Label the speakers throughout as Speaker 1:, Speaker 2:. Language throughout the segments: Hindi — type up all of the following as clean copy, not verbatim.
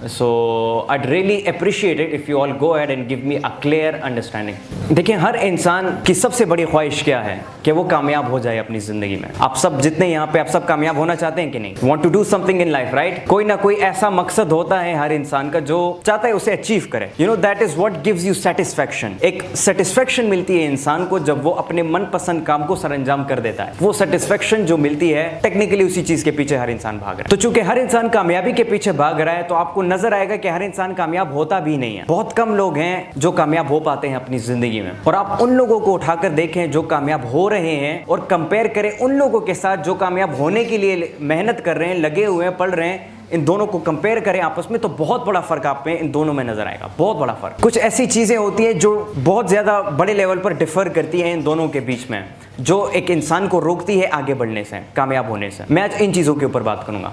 Speaker 1: So I'd really appreciate it if you all go ahead and give me a clear understanding. देखिए, हर इंसान की सबसे बड़ी ख्वाहिश क्या है कि वो कामयाब हो जाए अपनी जिंदगी में। आप सब जितने यहाँ पे, आप सब कामयाब होना चाहते हैं कि नहीं? Want to do something in life, right? कोई ना कोई ऐसा मकसद होता है हर इंसान का जो चाहता है उसे अचीव करे। You know that is what gives you satisfaction. एक सेटिस्फेक्शन मिलती है इंसान को जब वो अपने मनपसंद काम को सरंजाम कर देता है। वो सेटिस्फेक्शन जो मिलती है, टेक्निकली उसी चीज के पीछे हर इंसान भाग रहा है। तो चूंकि हर इंसान कामयाबी के पीछे भाग रहा है, तो आपको नजर आएगा कि हर इंसान कामयाब होता भी नहीं है। बहुत कम लोग हैं जो कामयाब हो पाते हैं अपनी जिंदगी में। और आप उन लोगों को उठाकर देखें जो कामयाब हो रहे हैं और कंपेयर करें उन लोगों के साथ जो कामयाब होने के लिए मेहनत कर रहे हैं, लगे हुए हैं, पढ़ रहे हैं। इन दोनों को कंपेयर करें आपस में तो बहुत बड़ा फर्क आप में इन दोनों में नजर आएगा, बहुत बड़ा फर्क। कुछ ऐसी चीजें होती हैं जो बहुत ज्यादा बड़े लेवल पर डिफर करती हैं इन दोनों के बीच में, जो एक इंसान को रोकती है आगे बढ़ने से, कामयाब होने से। मैं आज इन चीज़ों के ऊपर बात करूंगा।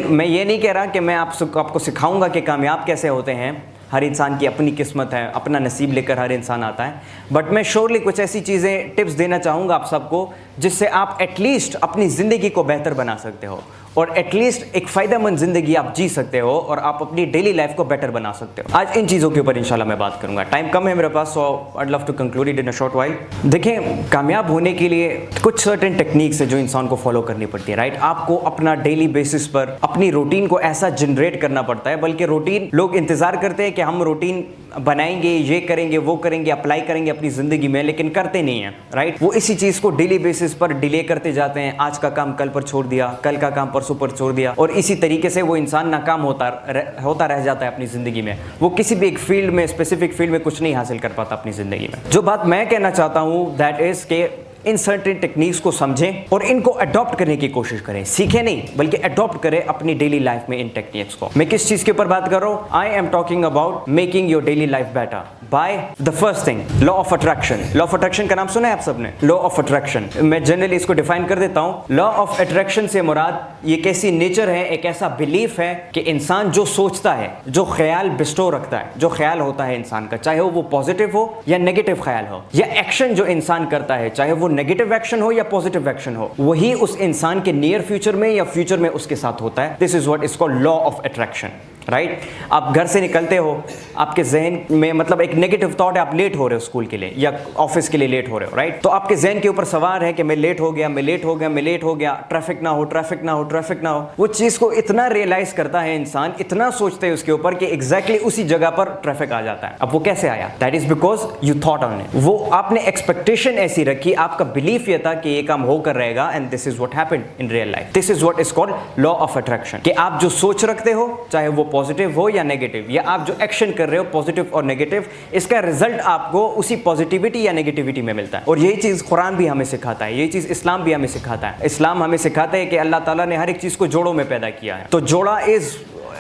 Speaker 1: मैं ये नहीं कह रहा कि मैं आपको सिखाऊंगा कि कामयाब कैसे होते हैं। हर इंसान की अपनी किस्मत है, अपना नसीब लेकर हर इंसान आता है। बट मैं श्योरली कुछ ऐसी चीज़ें, टिप्स देना चाहूँगा आप सबको जिससे आप एटलीस्ट अपनी ज़िंदगी को बेहतर बना सकते हो और एटलीस्ट एक फ़ायदेमंद ज़िंदगी आप जी सकते हो और आप अपनी डेली लाइफ को बेटर बना सकते हो। आज इन चीज़ों के ऊपर इंशाल्लाह मैं बात करूंगा। टाइम कम है मेरे पास, so I love to conclude it in a short while. देखें, कामयाब होने के लिए कुछ सर्टेन टेक्निक्स है जो इंसान को फॉलो करनी पड़ती है, राइट? आपको अपना डेली बेसिस पर अपनी रूटीन को ऐसा जनरेट करना पड़ता है, बल्कि रूटीन, लोग इंतज़ार करते हैं कि हम रूटीन बनाएंगे, ये करेंगे, वो करेंगे, अप्लाई करेंगे अपनी ज़िंदगी में, लेकिन करते नहीं हैं, राइट? वो इसी चीज़ को डेली बेसिस पर डिले करते जाते हैं। आज का काम कल पर छोड़ दिया, कल का काम परसों पर छोड़ दिया, और इसी तरीके से वो इंसान नाकाम होता रह जाता है अपनी ज़िंदगी में। वो किसी भी एक फील्ड में, स्पेसिफिक फील्ड में कुछ नहीं हासिल कर पाता अपनी ज़िंदगी में। जो बात मैं कहना चाहता हूँ दैट इज़ के इन सर्टेन टेक्निक्स को समझें और इनको अडॉप्ट करने की कोशिश करें। सीखें नहीं, बल्कि अडॉप्ट करें अपनी डेली लाइफ में इन टेक्निक्स को। मैं किस चीज के ऊपर बात कर रहा हूं? I am talking about making your daily life better by the first thing, law of attraction. Law of attraction का नाम सुना है आप सबने? लॉ ऑफ अट्रैक्शन, मैं जनरली इसको डिफाइन कर देता हूं। लॉ ऑफ अट्रैक्शन से मुराद ये कैसी नेचर है, एक ऐसा बिलीफ है कि इंसान जो सोचता है, जो ख्याल बिस्टो रखता है, जो ख्याल होता है इंसान का, चाहे वो पॉजिटिव हो या नेगेटिव ख्याल हो, या एक्शन जो इंसान करता है, चाहे वो नेगेटिव एक्शन हो या पॉजिटिव एक्शन हो, वही उस इंसान के नियर फ्यूचर में या फ्यूचर में उसके साथ होता है। This is what is called law of attraction, right? आप घर से निकलते हो, आपके जहन में मतलब एक नेगेटिव थॉट है, आप लेट हो रहे हो स्कूल के लिए या ऑफिस के लिए लेट हो रहे हो, राइट? तो आपके जहन के ऊपर सवार है कि मैं लेट हो गया, मैं लेट हो गया, मैं लेट हो गया, ट्रैफिक ना हो, ट्रैफिक ना हो, ट्रैफिक ना हो। वो चीज को इतना रियलाइज करता है इंसान, इतना सोचते हैं उसके ऊपर कि एग्जैक्टली उसी जगह पर ट्रैफिक आ जाता है। अब वो कैसे आया? That is because you thought on it. वो आपने एक्सपेक्टेशन ऐसी रखी, आपका बिलीफ ये था कि ये काम होकर रहेगा, and this is what happened in real life. This is what is called law of attraction, कि आप जो सोच रखते हो, चाहे वो पॉजिटिव हो या नेगेटिव, या आप जो एक्शन कर रहे हो पॉजिटिव और नेगेटिव, इसका रिजल्ट आपको उसी पॉजिटिविटी या नेगेटिविटी में मिलता है। और यही चीज कुरान भी हमें सिखाता है, यही चीज इस्लाम भी हमें सिखाता है। इस्लाम हमें सिखाता है कि अल्लाह ताला ने हर एक चीज को जोड़ों में पैदा किया है। तो जोड़ा is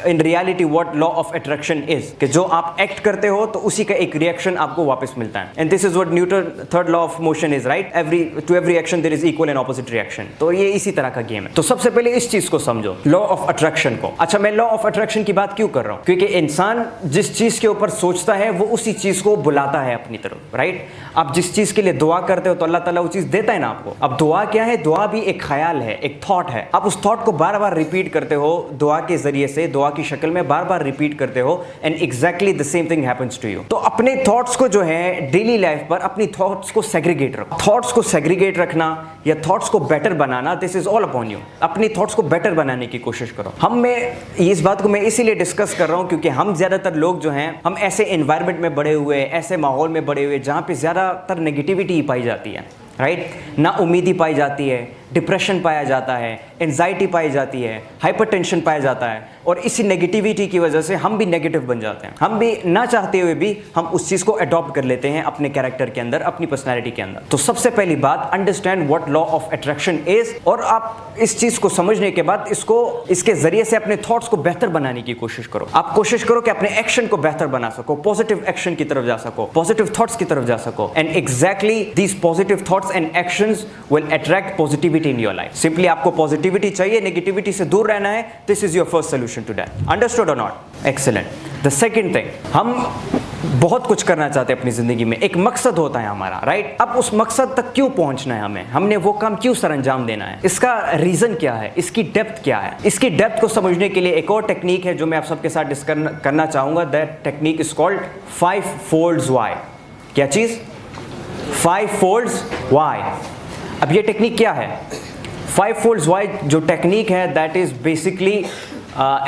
Speaker 1: in reality what law of attraction is, कि जो आप एक्ट करते हो तो उसी का एक रिएक्शन आपको वापस मिलता है। And this is what Newton third law of motion is, right? To every action there is equal and opposite reaction. तो ये इसी तरह का गेम है। तो सबसे पहले इस चीज को समझो, लॉ ऑफ अट्रैक्शन को। अच्छा, मैं लॉ ऑफ अट्रैक्शन की बात क्यों कर रहा हूं? क्योंकि इंसान जिस चीज के ऊपर सोचता है वो उसी चीज को बुलाता है अपनी तरफ, राइट? आप जिस चीज के लिए दुआ करते हो तो अल्लाह ताला वो चीज देता है ना आपको। अब दुआ क्या है? दुआ भी एक ख्याल है, एक थॉट है। आप उस थॉट को बार बार रिपीट करते हो दुआ के जरिए से, दुआ की शक्ल में बार बार रिपीट करते हो, and exactly the same thing happens to you. तो अपने थॉट्स को जो है डेली लाइफ पर, अपनी थॉट्स को सेग्रीगेट रखो। थॉट्स को सेग्रीगेट रखना या थॉट्स को better banana, this is all upon you. अपनी थॉट्स को बेटर बनाने की कोशिश करो। इस बात को मैं इसीलिए डिस्कस कर रहा हूं क्योंकि हम ज्यादातर लोग जो हैं, हम ऐसे एनवायरनमेंट में बड़े हुए, ऐसे माहौल में बड़े हुए जहां पे ज्यादातर नेगेटिविटी पाई जाती है, राइट? ना उम्मीदी पाई जाती है, डिप्रेशन पाया जाता है, एंजाइटी पाई जाती है, हाइपरटेंशन पाया जाता है, और इसी नेगेटिविटी की वजह से हम भी नेगेटिव बन जाते हैं। हम भी ना चाहते हुए भी हम उस चीज़ को अडॉप्ट कर लेते हैं अपने कैरेक्टर के अंदर, अपनी पर्सनैलिटी के अंदर। तो सबसे पहली बात, understand what law of attraction is, और आप इस चीज़ को समझने के बाद इसके जरिए से अपने थॉट्स को बेहतर बनाने की कोशिश करो। आप कोशिश करो कि अपने एक्शन को बेहतर बना सको, पॉजिटिव एक्शन की तरफ जा सको, पॉजिटिव थॉट्स की तरफ जा सको, and exactly these positive thoughts and actions will attract positivity in your life. Simply आपको पॉजिटिविटी चाहिए, नेगेटिविटी से दूर रहना है। This is your first solution to that. Understood or not? Excellent. The second thing, हम बहुत कुछ करना चाहते हैं अपनी ज़िंदगी में, एक मकसद होता है हमारा, राइट। अब उस मकसद तक क्यों पहुंचना है हमें, हमने वो काम क्यों सर अंजाम देना है, इसका रीज़न क्या है, इसकी डेप्थ क्या है। इसकी डेप्थ को समझने के लिए एक और टेक्निक है जो मैं आप सबके साथ डिस्कस करना चाहूँगा। That technique is called 5 folds why। क्या चीज़? 5 folds why। अब ये टेक्निक क्या है? 5 folds why जो टेक्निक है that is basically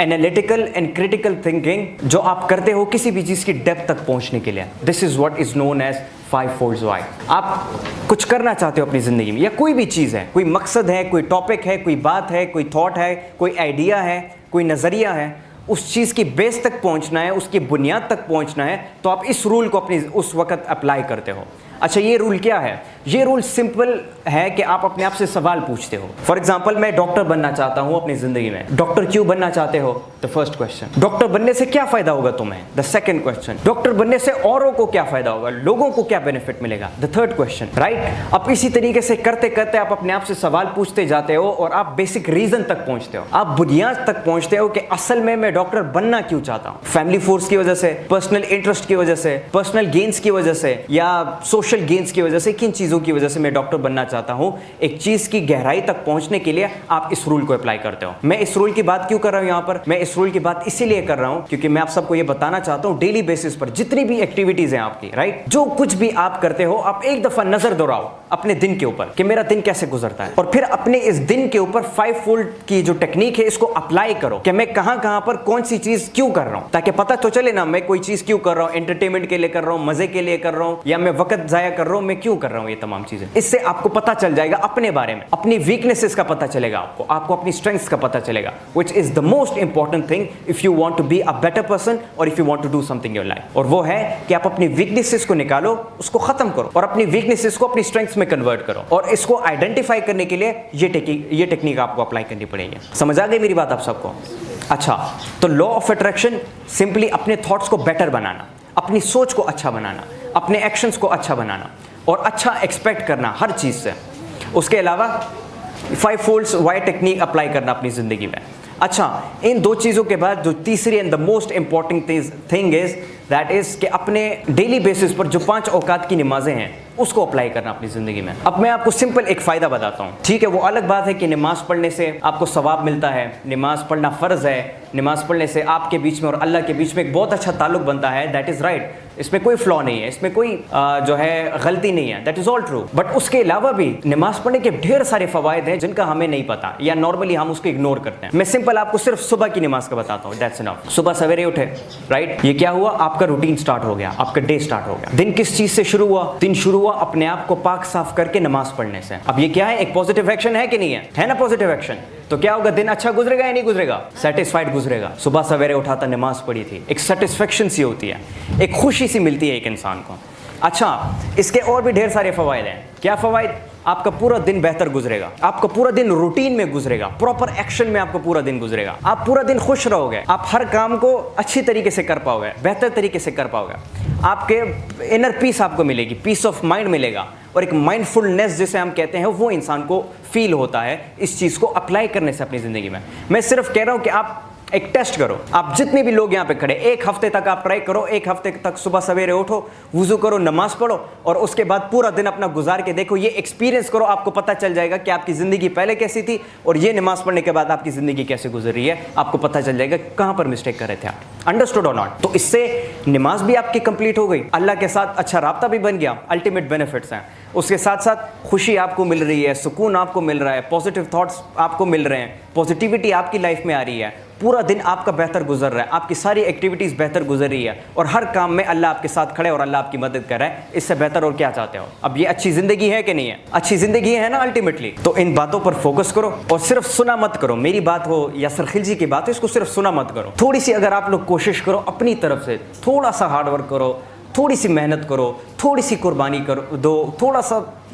Speaker 1: analytical and critical thinking जो आप करते हो किसी भी चीज़ की डेप्थ तक पहुंचने के लिए। This is what is known as 5 folds why। आप कुछ करना चाहते हो अपनी ज़िंदगी में, या कोई भी चीज़ है, कोई मकसद है, कोई टॉपिक है, कोई बात है, कोई थॉट है, कोई आइडिया है, कोई नज़रिया है, उस चीज़ की बेस तक पहुंचना है, उसकी बुनियाद तक पहुंचना है, तो आप इस रूल को अपनी उस वक्त अप्लाई करते हो। अच्छा, ये रूल क्या है? ये रूल सिंपल है कि आप अपने आप से सवाल पूछते हो। फॉर एग्जाम्पल, मैं डॉक्टर बनना चाहता हूँ अपनी ज़िंदगी में। डॉक्टर क्यों बनना चाहते हो? The first question. डॉक्टर बनने से क्या फ़ायदा होगा तुम्हें? The second question. डॉक्टर बनने से औरों को क्या फ़ायदा होगा, लोगों को क्या बेनिफिट मिलेगा? The third question, right. अब इसी तरीके से करते करते आप अपने आप से सवाल पूछते जाते हो और आप बेसिक रीज़न तक पहुँचते हो, आप बुनियाद तक पहुँचते हो कि असल में मैं डॉक्टर बनना क्यों चाहता हूँ। फैमिली फोर्स की वजह से, पर्सनल इंटरेस्ट की वजह से, पर्सनल गेन्स की वजह से, या सोशल गेन्स की वजह से, किन चीज़ों की वजह से मैं डॉक्टर बनना चाहता हूं। एक चीज़ की गहराई तक पहुंचने के लिए आप इस रूल को अप्लाई करते हो। मैं इस रूल की बात क्यों कर रहा हूं यहां पर? मैं इस रूल की बात इसीलिए कर रहा हूं क्योंकि मैं आप सबको यह बताना चाहता हूं डेली बेसिस पर जितनी भी एक्टिविटीज हैं आपकी, राइट, जो कुछ भी आप करते हो, आप एक दफा नजर दोहराओ अपने दिन के ऊपर कि मेरा दिन कैसे गुजरता है, और फिर अपने इस दिन के ऊपर 5 fold की जो टेक्निक है इसको अप्लाई करो कि मैं कहां कहां पर कौन सी चीज क्यों कर रहा हूं, ताकि पता तो चले ना मैं कोई चीज क्यों कर रहा हूं, एंटरटेनमेंट के लिए कर रहा हूं, मजे के लिए कर रहा हूं, या मैं वक्त जाया कर रहा हूं, मैं क्यों कर रहा हूं ये तमाम चीजें। इससे आपको पता चल जाएगा अपने बारे में, अपनी वीकनेसेस का पता चलेगा आपको अपनी स्ट्रेंथ्स का पता चलेगा, which is the most important thing if you want to be a better person or if you want to do something in your life. और वो है कि आप अपनी वीकनेसेस को निकालो, उसको खत्म करो और अपनी वीकनेसेस को अपनी स्ट्रेंथ्स में कन्वर्ट करो। और इसको आइडेंटिफाई करने के लिए ये टेक्निक आपको अप्लाई करनी पड़ेगी। समझ आ गई मेरी बात आप सबको? अच्छा, तो लॉ ऑफ अट्रैक्शन सिंपली अपने थॉट्स को बेटर बनाना, अपनी सोच को अच्छा बनाना, अपने एक्शंस को अच्छा बनाना और अच्छा एक्सपेक्ट करना हर चीज़ से। उसके अलावा 5 folds why टेक्निक अप्लाई करना अपनी ज़िंदगी में। अच्छा, इन दो चीज़ों के बाद जो तीसरी and the most important thing is that is कि अपने डेली बेसिस पर जो 5 औकात की नमाजें हैं उसको अप्लाई करना अपनी ज़िंदगी में। अब मैं आपको सिंपल एक फ़ायदा बताता हूँ, ठीक है। वो अलग बात है कि नमाज़ पढ़ने से आपको सवाब मिलता है, नमाज़ पढ़ना फ़र्ज़ है, नमाज़ पढ़ने से आपके बीच में और अल्लाह के बीच में एक बहुत अच्छा ताल्लुक बनता है, दैट इज़ राइट। इसमें कोई फ्लॉ नहीं है, इसमें कोई जो है गलती नहीं है, that is all true. But उसके अलावा भी नमाज़ पढ़ने के ढेर सारे फ़वाइद हैं जिनका हमें नहीं पता या नॉर्मली हम उसको इग्नोर करते हैं। मैं सिंपल आपको सिर्फ सुबह की नमाज का बताता हूँ, दैट्स इनफ। सुबह सवेरे उठे, राइट, ये क्या हुआ? आपका रूटीन स्टार्ट हो गया, आपका डे स्टार्ट हो गया। दिन किस चीज़ से शुरू हुआ? दिन शुरू हुआ अपने आप को पाक साफ करके नमाज पढ़ने से। अब ये क्या है? एक पॉजिटिव एक्शन है कि नहीं है ना? Positive action. तो क्या होगा? दिन अच्छा गुजरेगा या नहीं गुजरेगा? सेटिस्फाइड गुजरेगा। सुबह सवेरे उठा था, नमाज पढ़ी थी, एक सेटिस्फेक्शन सी होती है, एक खुशी सी मिलती है एक इंसान को। अच्छा, इसके और भी ढेर सारे फ़वाइद हैं। क्या फ़वाइद? आपका पूरा दिन बेहतर गुजरेगा, आपका पूरा दिन रूटीन में गुजरेगा, प्रॉपर एक्शन में आपका पूरा दिन गुजरेगा, आप पूरा दिन खुश रहोगे, आप हर काम को अच्छी तरीके से कर पाओगे, बेहतर तरीके से कर पाओगे, आपके इनर पीस आपको मिलेगी, पीस ऑफ माइंड मिलेगा, और एक माइंडफुलनेस जिसे हम कहते हैं वो इंसान को फील होता है इस चीज़ को अप्लाई करने से अपनी ज़िंदगी में। मैं सिर्फ कह रहा हूँ कि आप एक टेस्ट करो, आप जितने भी लोग यहाँ पे खड़े, एक हफ्ते तक आप ट्राई करो, एक हफ्ते तक सुबह सवेरे उठो, वुजू करो, नमाज पढ़ो और उसके बाद पूरा दिन अपना गुजार के देखो, ये एक्सपीरियंस करो, आपको पता चल जाएगा कि आपकी ज़िंदगी पहले कैसी थी और ये नमाज पढ़ने के बाद आपकी ज़िंदगी कैसे गुजर रही है। आपको पता चल जाएगा कहाँ पर मिस्टेक कर रहे थे आप। Understood or not? तो इससे नमाज भी आपकी कंप्लीट हो गई, अल्लाह के साथ अच्छा राब्ता भी बन गया, अल्टीमेट बेनिफिट्स हैं। उसके साथ साथ खुशी आपको मिल रही है, सुकून आपको मिल रहा है, पॉजिटिव थॉट्स आपको मिल रहे हैं, पॉजिटिविटी आपकी लाइफ में आ रही है, पूरा दिन आपका बेहतर गुजर रहा है, आपकी सारी एक्टिविटीज़ बेहतर गुजर रही है और हर काम में अल्लाह आपके साथ खड़े और अल्लाह आपकी मदद कर रहा है। इससे बेहतर और क्या चाहते हो? अब ये अच्छी ज़िंदगी है कि नहीं है? अच्छी ज़िंदगी है ना अल्टीमेटली। तो इन बातों पर फोकस करो और सिर्फ सुना मत करो, मेरी बात हो या सरखिलजी की बात हो, इसको सिर्फ सुना मत करो। थोड़ी सी अगर आप लोग कोशिश करो अपनी तरफ से, थोड़ा सा हार्डवर्क करो, थोड़ी सी मेहनत करो, थोड़ी सी कुर्बानी करो दो,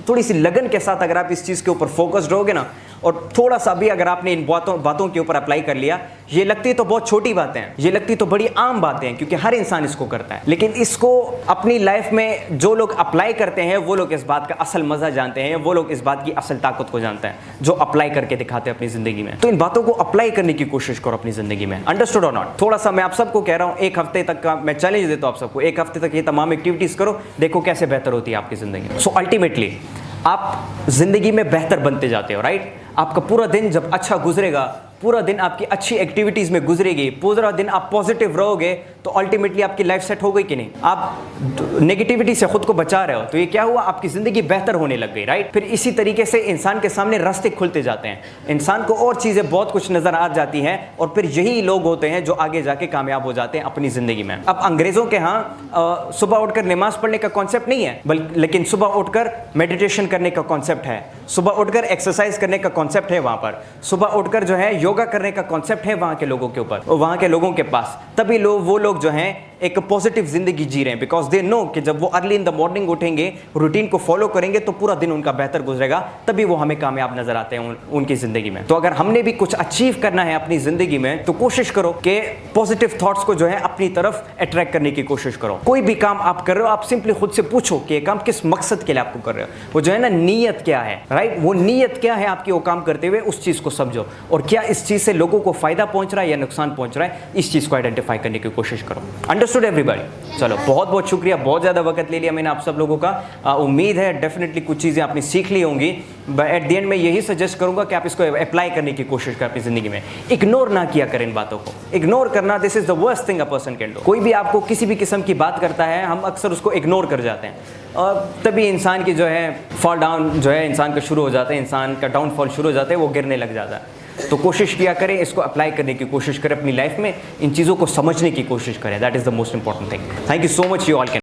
Speaker 1: थोड़ी सी लगन के साथ अगर आप इस चीज़ के ऊपर फोकस्ड रहोगे ना, और थोड़ा सा भी अगर आपने इन बातों के ऊपर अप्लाई कर लिया, ये लगती तो बहुत छोटी बातें हैं, ये लगती तो बड़ी आम बातें हैं क्योंकि हर इंसान इसको करता है, लेकिन इसको अपनी लाइफ में जो लोग अप्लाई करते हैं वो लोग इस बात का असल मजा जानते हैं, वो लोग इस बात की असल ताकत को जानते हैं जो अप्लाई करके दिखाते हैं अपनी जिंदगी में। तो इन बातों को अप्लाई करने की कोशिश करो अपनी जिंदगी में। Understood or not? थोड़ा सा मैं आप सबको कह रहा हूं, एक हफ्ते तक का मैं चैलेंज देता हूं आप सबको, एक हफ्ते तक ये तमाम एक्टिविटीज करो, देखो कैसे बेहतर होती है आपकी जिंदगी। सो अल्टीमेटली आप जिंदगी में बेहतर बनते जाते हो, राइट? आपका पूरा दिन जब अच्छा गुजरेगा, पूरा दिन आपकी अच्छी एक्टिविटीज में गुजरेगी, पूरा दिन आप पॉजिटिव रहोगे, तो अल्टीमेटली आपकी लाइफ सेट हो गई कि नहीं? आप नेगेटिविटी से खुद को बचा रहे हो, तो ये क्या हुआ? आपकी जिंदगी बेहतर होने लग गई, राइट? फिर इसी तरीके से इंसान के सामने रास्ते खुलते जाते हैं, इंसान को और चीजें बहुत कुछ नजर आ जाती हैं, और फिर यही लोग होते हैं जो आगे जाके कामयाब हो जाते हैं अपनी जिंदगी में। अब अंग्रेजों के यहाँ सुबह उठकर नमाज पढ़ने का कॉन्सेप्ट नहीं है, लेकिन सुबह उठकर मेडिटेशन करने का कॉन्सेप्ट है, सुबह उठकर एक्सरसाइज करने का कॉन्सेप्ट है वहां पर, सुबह उठकर जो है योगा करने का कॉन्सेप्ट है वहां के लोगों के ऊपर, वहां के लोगों के पास। तभी वो लोग जो हैं एक पॉजिटिव जिंदगी जी रहे हैं, बिकॉज दे नो कि जब वो अर्ली इन द मॉर्निंग उठेंगे, रूटीन को फॉलो करेंगे, तो पूरा दिन उनका बेहतर गुजरेगा, तभी वो हमें कामयाब नजर आते हैं उनकी जिंदगी में। तो अगर हमने भी कुछ अचीव करना है अपनी जिंदगी में, तो कोशिश करो कि पॉजिटिव थॉट्स को जो है अपनी तरफ अट्रैक्ट करने की कोशिश करो। कोई भी काम आप कर रहे हो, आप सिंपली खुद से पूछो कि ये काम किस मकसद के लिए आपको कर रहे हो, वो जो है ना नीयत क्या है, राइट? वो नीयत क्या है आपकी वो काम करते हुए, उस चीज को समझो, और क्या इस चीज से लोगों को फायदा पहुंच रहा है या नुकसान पहुंच रहा है, इस चीज को आइडेंटिफाई करने की कोशिश करो। Understood everybody? चलो, बहुत बहुत शुक्रिया, बहुत ज़्यादा वक्त ले लिया मैंने आप सब लोगों का। उम्मीद है डेफिनेटली कुछ चीज़ें आपने सीख ली होंगी। एट द एंड मैं यही सजेस्ट करूंगा कि आप इसको अप्लाई करने की कोशिश करें अपनी ज़िंदगी में। इग्नोर ना किया करें इन बातों को, इग्नोर करना this is the worst thing a person can do. कोई भी आपको किसी भी किस्म की बात करता है, हम अक्सर उसको इग्नोर कर जाते हैं, और तभी इंसान की जो है फॉल डाउन जो है इंसान का शुरू हो जाता है, इंसान का डाउनफॉल शुरू हो जाता है, वो गिरने लग जाता है। तो कोशिश किया करें, इसको अप्लाई करने की कोशिश करें अपनी लाइफ में, इन चीज़ों को समझने की कोशिश करें। That is the most important thing. Thank you so much, you all can